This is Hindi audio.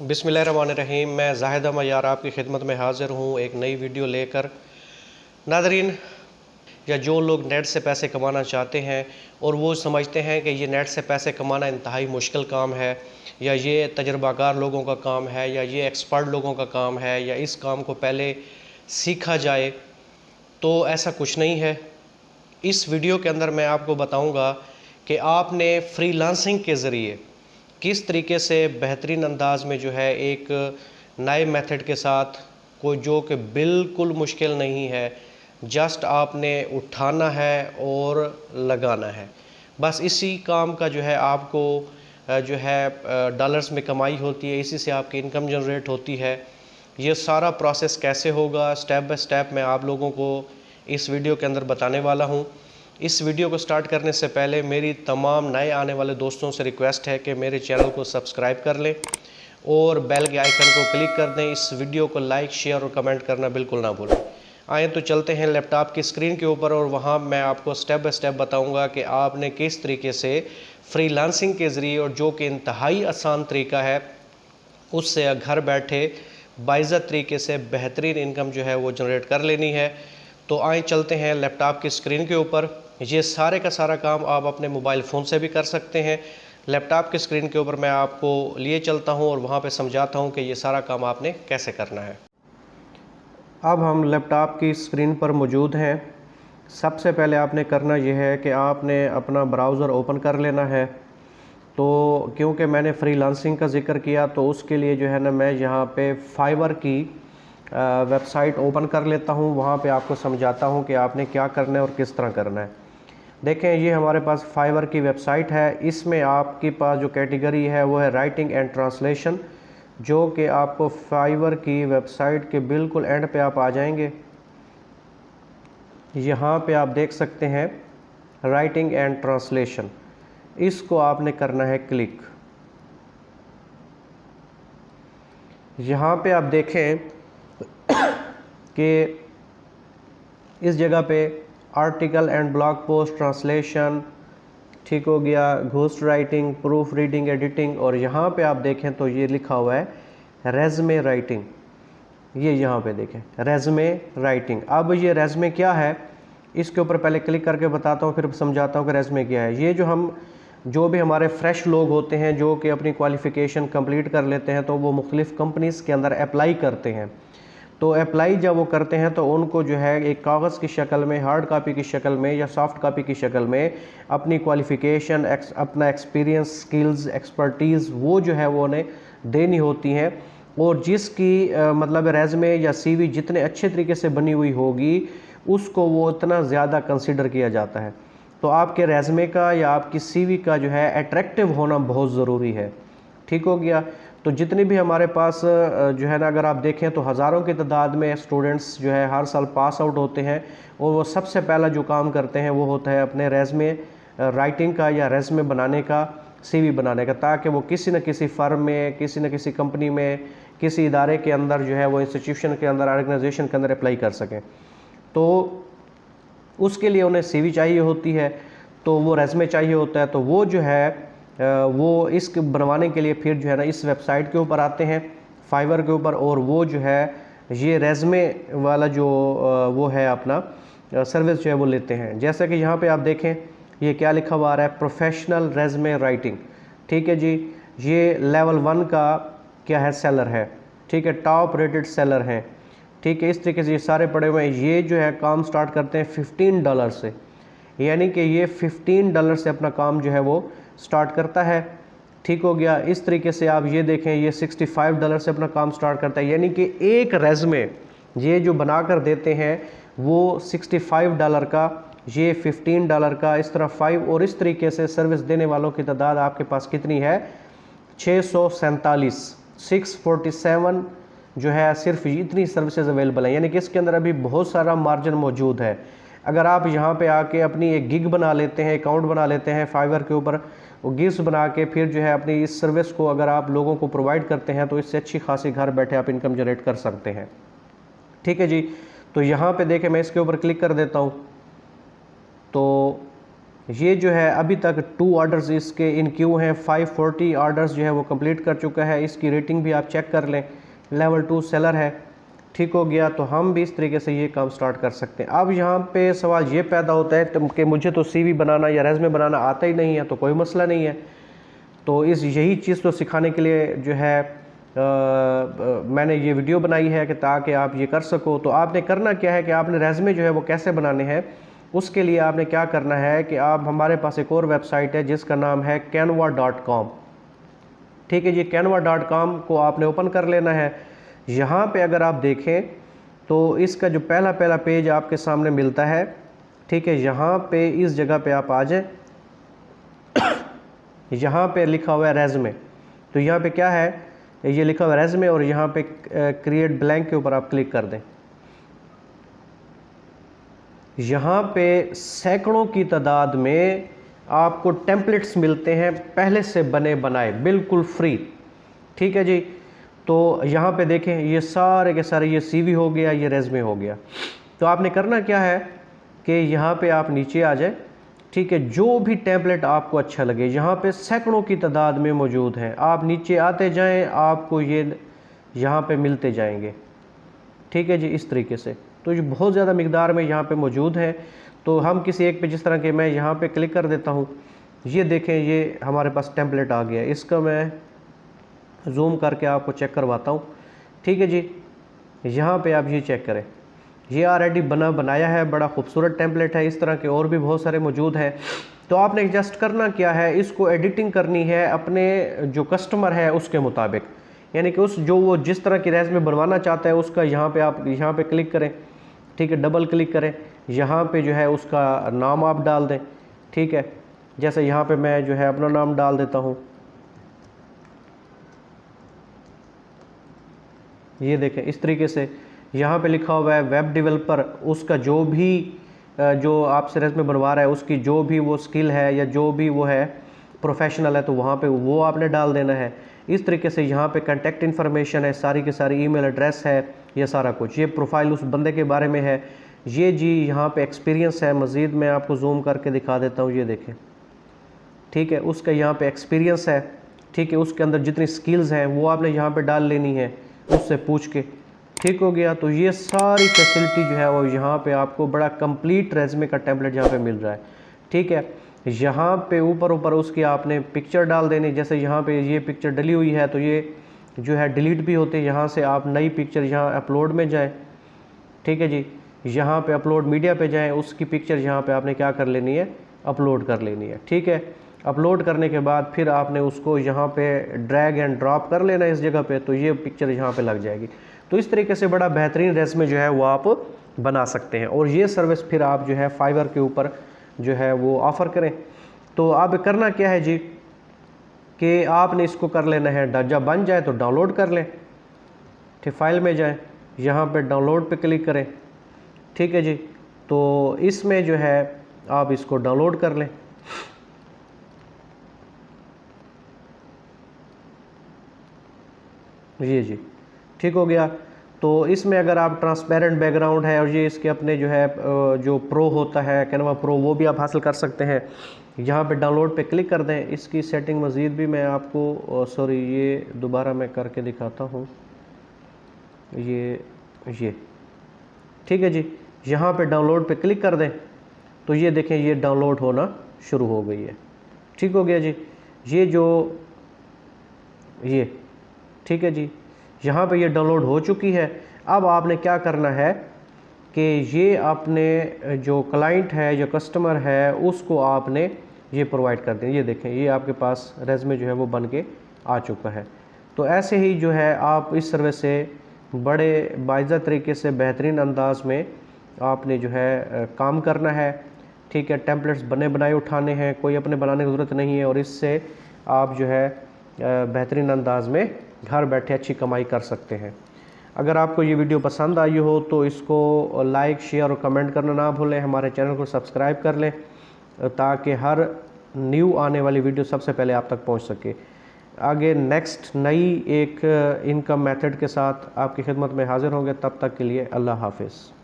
बिस्मिल्लाहिर्रहमानिर्रहीम। मैं जाहिद मयार आपकी खिदमत में हाज़िर हूँ एक नई वीडियो लेकर। नाज़रीन, या जो लोग नेट से पैसे कमाना चाहते हैं और वो समझते हैं कि ये नेट से पैसे कमाना इंतहाई मुश्किल काम है, या ये तजर्बाकार लोगों का काम है, या ये एक्सपर्ट लोगों का काम है, या इस काम को पहले सीखा जाए, तो ऐसा कुछ नहीं है। इस वीडियो के अंदर मैं आपको बताऊँगा कि आपने फ्रीलांसिंग के ज़रिए किस तरीके से बेहतरीन अंदाज में जो है एक नए मेथड के साथ, कोई जो कि बिल्कुल मुश्किल नहीं है, जस्ट आपने उठाना है और लगाना है। बस इसी काम का जो है आपको जो है डॉलर्स में कमाई होती है, इसी से आपकी इनकम जनरेट होती है। ये सारा प्रोसेस कैसे होगा, स्टेप बाय स्टेप मैं आप लोगों को इस वीडियो के अंदर बताने वाला हूँ। इस वीडियो को स्टार्ट करने से पहले मेरी तमाम नए आने वाले दोस्तों से रिक्वेस्ट है कि मेरे चैनल को सब्सक्राइब कर लें और बेल के आइकन को क्लिक कर दें। इस वीडियो को लाइक, शेयर और कमेंट करना बिल्कुल ना भूलें। आए तो चलते हैं लैपटॉप की स्क्रीन के ऊपर और वहाँ मैं आपको स्टेप बाय स्टेप बताऊँगा कि आपने किस तरीके से फ्रीलांसिंग के ज़रिए, और जो कि इंतहाई आसान तरीका है, उससे घर बैठे बाइज़्ज़त तरीके से बेहतरीन इनकम जो है वो जनरेट कर लेनी है। तो आए चलते हैं लैपटॉप की स्क्रीन के ऊपर। ये सारे का सारा काम आप अपने मोबाइल फ़ोन से भी कर सकते हैं। लैपटॉप की स्क्रीन के ऊपर मैं आपको लिए चलता हूँ और वहाँ पे समझाता हूँ कि ये सारा काम आपने कैसे करना है। अब हम लैपटॉप की स्क्रीन पर मौजूद हैं। सबसे पहले आपने करना यह है कि आपने अपना ब्राउज़र ओपन कर लेना है। तो क्योंकि मैंने फ्रीलांसिंग का ज़िक्र किया तो उसके लिए जो है ना, मैं यहाँ पे फाइवर की वेबसाइट ओपन कर लेता हूँ। वहाँ पे आपको समझाता हूँ कि आपने क्या करना है और किस तरह करना है। देखें, ये हमारे पास फाइवर की वेबसाइट है। इसमें आपके पास जो कैटेगरी है वो है राइटिंग एंड ट्रांसलेशन, जो कि आपको फाइवर की वेबसाइट के बिल्कुल एंड पे आप आ जाएंगे। यहाँ पे आप देख सकते हैं राइटिंग एंड ट्रांसलेशन, इसको आपने करना है क्लिक। यहाँ पे आप देखें कि इस जगह पे article and blog post translation, ठीक हो गया, ghost writing, proof reading, editing, और यहाँ पे आप देखें तो ये लिखा हुआ है रेज़्मे राइटिंग। ये यहाँ पे देखें रेज़्मे राइटिंग। अब ये रेज़्मे क्या है, इसके ऊपर पहले क्लिक करके बताता हूँ, फिर समझाता हूँ कि रेज़्मे क्या है। ये जो भी हमारे फ्रेश लोग होते हैं जो कि अपनी क्वालिफ़िकेशन कंप्लीट कर लेते हैं, तो वो मुख्तलिफ़ कंपनीज़ के अंदर अप्लाई करते हैं। तो अप्लाई जब वो करते हैं तो उनको जो है एक कागज़ की शक्ल में, हार्ड कापी की शक्ल में या सॉफ्ट कापी की शक्ल में अपनी क्वालिफ़िकेशन, अपना एक्सपीरियंस, स्किल्स, एक्सपर्टीज़ वो जो है वो उन्हें देनी होती हैं। और जिसकी मतलब रेज़्मे या सीवी जितने अच्छे तरीके से बनी हुई होगी, उसको वो उतना ज़्यादा कंसिडर किया जाता है। तो आपके रेज़्मे का या आपकी सीवी का जो है अट्रैक्टिव होना बहुत ज़रूरी है। ठीक हो गया। तो जितने भी हमारे पास जो है ना, अगर आप देखें तो हज़ारों की तादाद में स्टूडेंट्स जो है हर साल पास आउट होते हैं, और वो सबसे पहला जो काम करते हैं वो होता है अपने रेज़्मे राइटिंग का या रेज़्मे बनाने का, सीवी बनाने का, ताकि वो किसी न किसी फ़र्म में, किसी न किसी कंपनी में, किसी इदारे के अंदर जो है वो इंस्टीट्यूशन के अंदर, ऑर्गेनाइजेशन के अंदर अप्लाई कर सकें। तो उसके लिए उन्हें सीवी चाहिए होती है, तो वो रेज़्मे चाहिए होता है। तो वो जो है वो इसके बनवाने के लिए फिर जो है ना इस वेबसाइट के ऊपर आते हैं, फाइवर के ऊपर, और वो जो है ये रेज़्मे वाला जो वो है अपना सर्विस जो है वो लेते हैं। जैसा कि यहाँ पे आप देखें ये क्या लिखा हुआ आ रहा है, प्रोफेशनल रेज़्मे राइटिंग। ठीक है जी, ये लेवल 1 का क्या है, सेलर है। ठीक है, टॉप रेटेड सेलर हैं। ठीक है, इस तरीके से ये सारे पड़े हुए हैं। ये जो है काम स्टार्ट करते हैं $15 से, यानी कि ये $15 से अपना काम जो है वो स्टार्ट करता है। ठीक हो गया। इस तरीके से आप ये देखें, ये $65 से अपना काम स्टार्ट करता है, यानी कि एक रेज़्मे ये जो बना कर देते हैं वो $65 का, ये $15 का, इस तरह 5, और इस तरीके से सर्विस देने वालों की तादाद आपके पास कितनी है, 647, 647 जो है सिर्फ इतनी सर्विसेज अवेलेबल है। यानी कि इसके अंदर अभी बहुत सारा मार्जिन मौजूद है। अगर आप यहाँ पे आके अपनी एक गिग बना लेते हैं, अकाउंट बना लेते हैं फाइवर के ऊपर, वो गिग्स बना के फिर जो है अपनी इस सर्विस को अगर आप लोगों को प्रोवाइड करते हैं, तो इससे अच्छी खासी घर बैठे आप इनकम जनरेट कर सकते हैं। ठीक है जी। तो यहाँ पे देखें, मैं इसके ऊपर क्लिक कर देता हूँ, तो ये जो है अभी तक 2 ऑर्डर्स इसके इन क्यू हैं, 540 ऑर्डर्स जो है वो कंप्लीट कर चुका है। इसकी रेटिंग भी आप चेक कर लें, लेवल 2 सेलर है। ठीक हो गया, तो हम भी इस तरीके से ये काम स्टार्ट कर सकते हैं। अब यहाँ पे सवाल ये पैदा होता है कि मुझे तो CV बनाना या रेज़्यूमे बनाना आता ही नहीं है, तो कोई मसला नहीं है। तो यही चीज़ तो सिखाने के लिए जो है मैंने ये वीडियो बनाई है कि ताकि आप ये कर सको। तो आपने करना क्या है कि आपने रेज़्यूमे जो है वो कैसे बनाने हैं, उसके लिए आपने क्या करना है कि आप, हमारे पास एक और वेबसाइट है जिसका नाम है canva.com। ठीक है जी, canva.com को आपने ओपन कर लेना है। यहाँ पे अगर आप देखें तो इसका जो पहला पेज आपके सामने मिलता है, ठीक है, यहाँ पे इस जगह पे आप आ जाएं। यहाँ पे लिखा हुआ है रेज़्यूमे, तो यहाँ पे क्या है, ये लिखा हुआ है रेज़्यूमे और यहाँ पे क्रिएट ब्लैंक के ऊपर आप क्लिक कर दें। यहाँ पे सैकड़ों की तादाद में आपको टेम्पलेट्स मिलते हैं पहले से बने बनाए, बिल्कुल फ्री। ठीक है जी, तो यहाँ पे देखें ये सारे के सारे, ये CV हो गया, ये रेज़्यूमे हो गया। तो आपने करना क्या है कि यहाँ पे आप नीचे आ जाए। ठीक है, जो भी टेम्पलेट आपको अच्छा लगे, यहाँ पे सैकड़ों की तादाद में मौजूद हैं। आप नीचे आते जाएं, आपको ये यहाँ पे मिलते जाएंगे। ठीक है जी, इस तरीके से तो ये बहुत ज़्यादा मिकदार में यहाँ पे मौजूद है। तो हम किसी एक पे, जिस तरह के मैं यहाँ पे क्लिक कर देता हूँ, ये देखें ये हमारे पास टेम्पलेट आ गया। इसका मैं जूम करके आपको चेक करवाता हूँ। ठीक है जी, यहाँ पे आप ये चेक करें, ये ऑलरेडी बनाया है, बड़ा खूबसूरत टेम्पलेट है। इस तरह के और भी बहुत सारे मौजूद हैं। तो आपने एडजस्ट करना क्या है, इसको एडिटिंग करनी है अपने जो कस्टमर है उसके मुताबिक, यानी कि वो जिस तरह की रेज़्यूमे बनवाना चाहता है उसका यहाँ पे आप यहाँ पे क्लिक करें। ठीक है, डबल क्लिक करें, यहाँ पे जो है उसका नाम आप डाल दें। ठीक है, जैसे यहाँ पे मैं जो है अपना नाम डाल देता हूँ। ये देखें इस तरीके से यहाँ पे लिखा हुआ है वेब डेवलपर। उसका जो भी जो आपसे रेज़्यूमे बनवा रहा है उसकी जो भी वो स्किल है या जो भी वो है प्रोफेशनल है, तो वहाँ पे वो आपने डाल देना है। इस तरीके से यहाँ पे कांटेक्ट इन्फॉर्मेशन है, सारी की सारी ईमेल एड्रेस है, ये सारा कुछ। ये प्रोफाइल उस बंदे के बारे में है। ये जी यहाँ पे एक्सपीरियंस है, मज़ीद मैं आपको जूम करके दिखा देता हूँ, ये देखें। ठीक है, उसका यहाँ पे एक्सपीरियंस है। ठीक है, उसके अंदर जितनी स्किल्स हैं वो आपने यहाँ पे डाल लेनी है उससे पूछ के। ठीक हो गया, तो ये सारी फैसिलिटी जो है वो यहाँ पे आपको बड़ा कंप्लीट रेज़्यूमे का टेम्पलेट यहाँ पे मिल रहा है। ठीक है, यहाँ पे ऊपर उसकी आपने पिक्चर डाल देनी। जैसे यहाँ पे ये पिक्चर डली हुई है तो ये जो है डिलीट भी होते हैं। यहाँ से आप नई पिक्चर यहाँ अपलोड में जाएँ। ठीक है जी, यहाँ पे अपलोड मीडिया पे जाएँ, उसकी पिक्चर यहाँ पे आपने क्या कर लेनी है, अपलोड कर लेनी है। ठीक है, अपलोड करने के बाद फिर आपने उसको यहाँ पे ड्रैग एंड ड्रॉप कर लेना है इस जगह पे, तो ये पिक्चर यहाँ पे लग जाएगी। तो इस तरीके से बड़ा बेहतरीन रेज़्यूमे जो है वो आप बना सकते हैं। और ये सर्विस फिर आप जो है फाइवर के ऊपर जो है वो ऑफ़र करें। तो आप करना क्या है जी कि आपने इसको कर लेना है, जब बन जाए तो डाउनलोड कर लें। ठीक, फाइल में जाएं, यहाँ पे डाउनलोड पे क्लिक करें। ठीक है जी, तो इसमें जो है आप इसको डाउनलोड कर लें। ये जी, ठीक हो गया। तो इसमें अगर आप ट्रांसपेरेंट बैकग्राउंड है और ये इसके अपने जो है जो प्रो होता है कैनवा प्रो, वो भी आप हासिल कर सकते हैं। यहाँ पे डाउनलोड पे क्लिक कर दें। इसकी सेटिंग मज़ीद भी मैं आपको सॉरी ये दोबारा मैं करके दिखाता हूँ। ये ठीक है जी, यहाँ पे डाउनलोड पे क्लिक कर दें तो ये देखें ये डाउनलोड होना शुरू हो गई है। ठीक हो गया जी, ये ठीक है जी, यहाँ पे ये डाउनलोड हो चुकी है। अब आपने क्या करना है कि ये आपने जो क्लाइंट है, जो कस्टमर है, उसको आपने ये प्रोवाइड कर दें। ये देखें ये आपके पास रेज़्यूमे जो है वो बन के आ चुका है। तो ऐसे ही जो है आप इस सर्विस से बड़े बाइज़ा तरीके से बेहतरीन अंदाज में आपने जो है काम करना है। ठीक है, टेम्पलेट्स बने बनाए उठाने हैं, कोई अपने बनाने की ज़रूरत नहीं है। और इससे आप जो है बेहतरीन अंदाज में घर बैठे अच्छी कमाई कर सकते हैं। अगर आपको ये वीडियो पसंद आई हो तो इसको लाइक, शेयर और कमेंट करना ना भूलें। हमारे चैनल को सब्सक्राइब कर लें ताकि हर न्यू आने वाली वीडियो सबसे पहले आप तक पहुंच सके। आगे नेक्स्ट नई एक इनकम मेथड के साथ आपकी खिदमत में हाज़िर होंगे। तब तक के लिए अल्लाह हाफ़िज़।